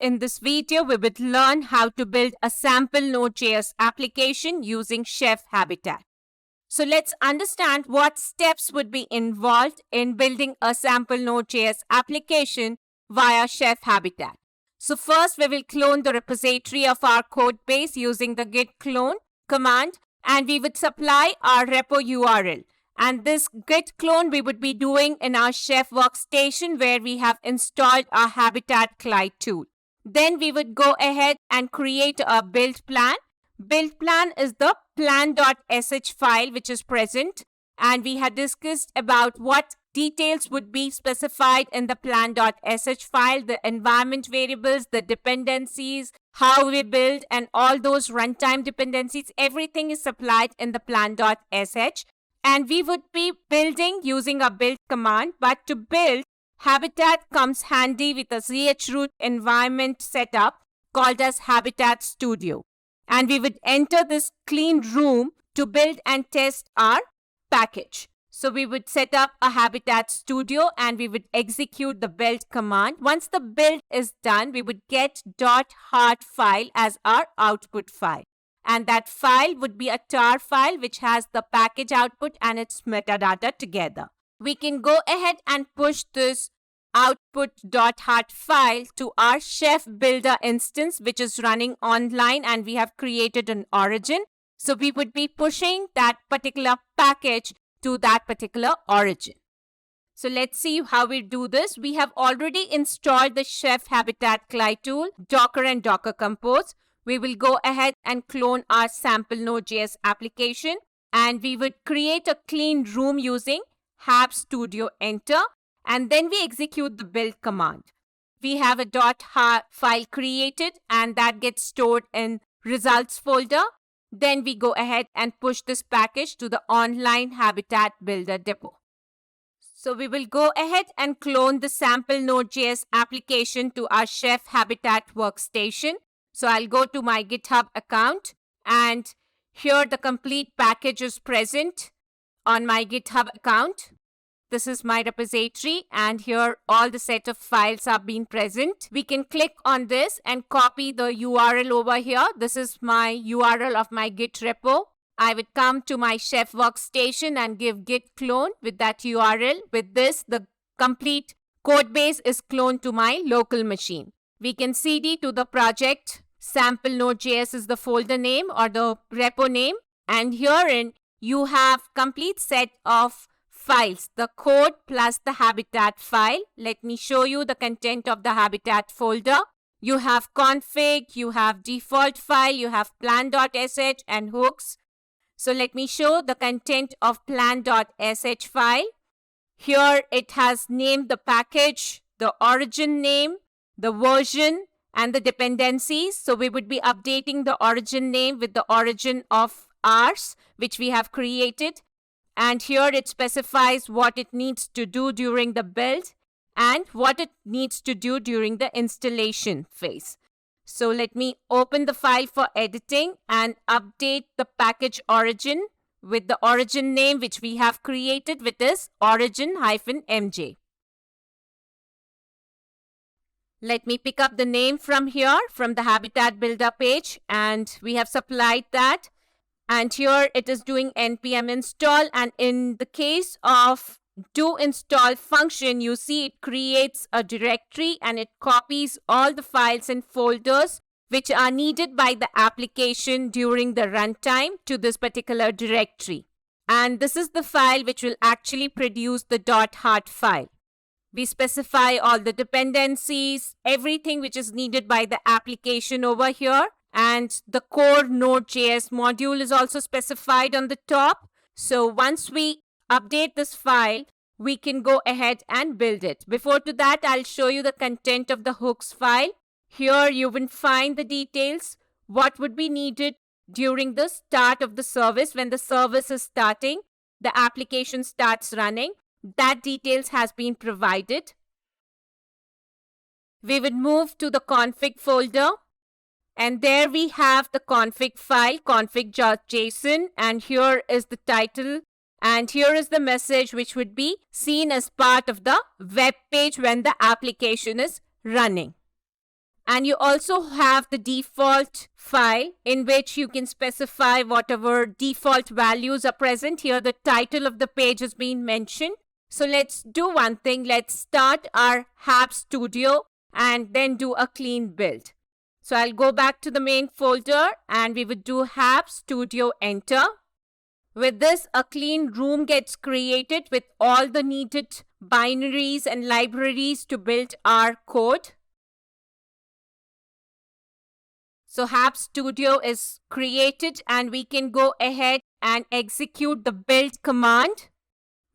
in this video, we would learn how to build a sample Node.js application using Chef Habitat. So let's understand what steps would be involved in building a sample Node.js application via Chef Habitat. So first, we will clone the repository of our code base using the git clone command, and we would supply our repo URL. And this git clone we would be doing in our Chef workstation where we have installed our Habitat CLI tool. Then we would go ahead and create a build plan. Build plan is the plan.sh file which is present, and we had discussed about what details would be specified in the plan.sh file, the environment variables, the dependencies, how we build, and all those runtime dependencies. Everything is supplied in the plan.sh, and we would be building using a build command. But to build, Habitat comes handy with a chroot environment setup called as Habitat Studio. And we would enter this clean room to build and test our package. So we would set up a Habitat Studio and we would execute the build command. Once the build is done, we would get .heart file as our output file. And that file would be a tar file which has the package output and its metadata together. We can go ahead and push this output.heart file to our Chef Builder instance which is running online, and we have created an origin. So we would be pushing that particular package to that particular origin. So let's see how we do this. We have already installed the Chef Habitat CLI tool, Docker and Docker Compose. We will go ahead and clone our sample Node.js application, and we would create a clean room using Hab Studio enter, and then we execute the build command. We have a .har file created and that gets stored in results folder. Then we go ahead and push this package to the online Habitat Builder depot. So we will go ahead and clone the sample Node.js application to our Chef Habitat workstation. So I'll go to my GitHub account, and here the complete package is present on my GitHub account. This is my repository, and here all the set of files are being present. We can click on this and copy the URL over here. This is my URL of my Git repo. I would come to my Chef workstation and give git clone with that URL. With this, the complete code base is cloned to my local machine. We can cd to the project. Sample Node.js is the folder name or the repo name, and herein you have complete set of files, the code plus the Habitat file. Let me show you the content of the Habitat folder. You have config, you have default file, you have plan.sh and hooks. So let me show the content of plan.sh file. Here it has named the package, the origin name, the version, and the dependencies. So we would be updating the origin name with the origin of ours, which we have created. And here it specifies what it needs to do during the build and what it needs to do during the installation phase. So let me open the file for editing and update the package origin with the origin name which we have created, with this origin-mj. Let me pick up the name from here, from the Habitat Builder page, and we have supplied that. And here it is doing npm install, and in the case of do install function, you see it creates a directory and it copies all the files and folders which are needed by the application during the runtime to this particular directory. And this is the file which will actually produce the .heart file. We specify all the dependencies, everything which is needed by the application over here. And the core Node.js module is also specified on the top. So once we update this file, we can go ahead and build it. Before to that, I'll show you the content of the hooks file. Here you will find the details, what would be needed during the start of the service. When the service is starting, the application starts running. That details has been provided. We would move to the config folder. And there we have the config file, config.json, and here is the title, and here is the message which would be seen as part of the web page when the application is running. And you also have the default file in which you can specify whatever default values are present. Here the title of the page has been mentioned. So let's do one thing. Let's start our HAB Studio and then do a clean build. So I'll go back to the main folder and we would do HAB Studio, enter. With this, a clean room gets created with all the needed binaries and libraries to build our code. So HAB Studio is created and we can go ahead and execute the build command.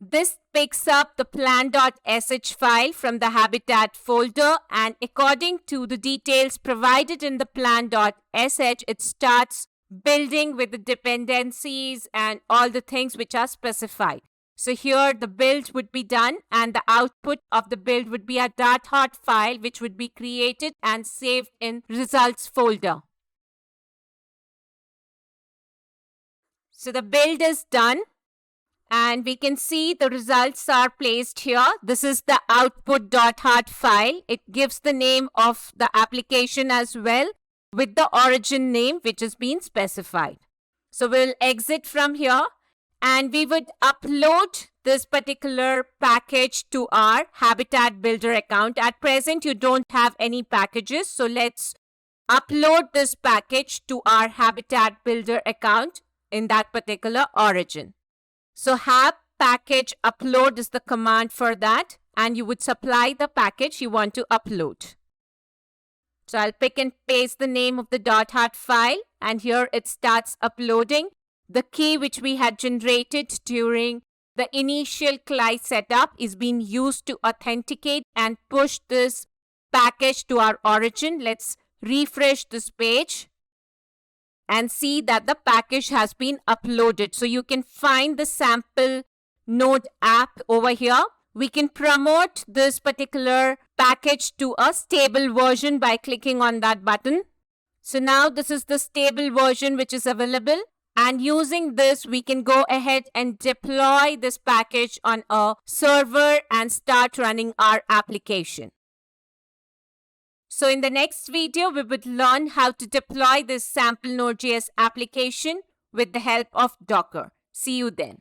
This picks up the plan.sh file from the Habitat folder, and according to the details provided in the plan.sh, it starts building with the dependencies and all the things which are specified. So here the build would be done and the output of the build would be a .hot file which would be created and saved in results folder. So the build is done and we can see the results are placed here. This is the output.hot file. It gives the name of the application as well with the origin name which has been specified. So we'll exit from here and we would upload this particular package to our Habitat Builder account. At present, you don't have any packages. So let's upload this package to our Habitat Builder account in that particular origin. So HAB package upload is the command for that, and you would supply the package you want to upload. So I'll pick and paste the name of the .hot file, and here it starts uploading. The key which we had generated during the initial CLI setup is being used to authenticate and push this package to our origin. Let's refresh this page and see that the package has been uploaded. So you can find the sample node app over here. We can promote this particular package to a stable version by clicking on that button. So now this is the stable version which is available, and using this we can go ahead and deploy this package on a server and start running our application. So in the next video, we would learn how to deploy this sample Node.js application with the help of Docker. See you then.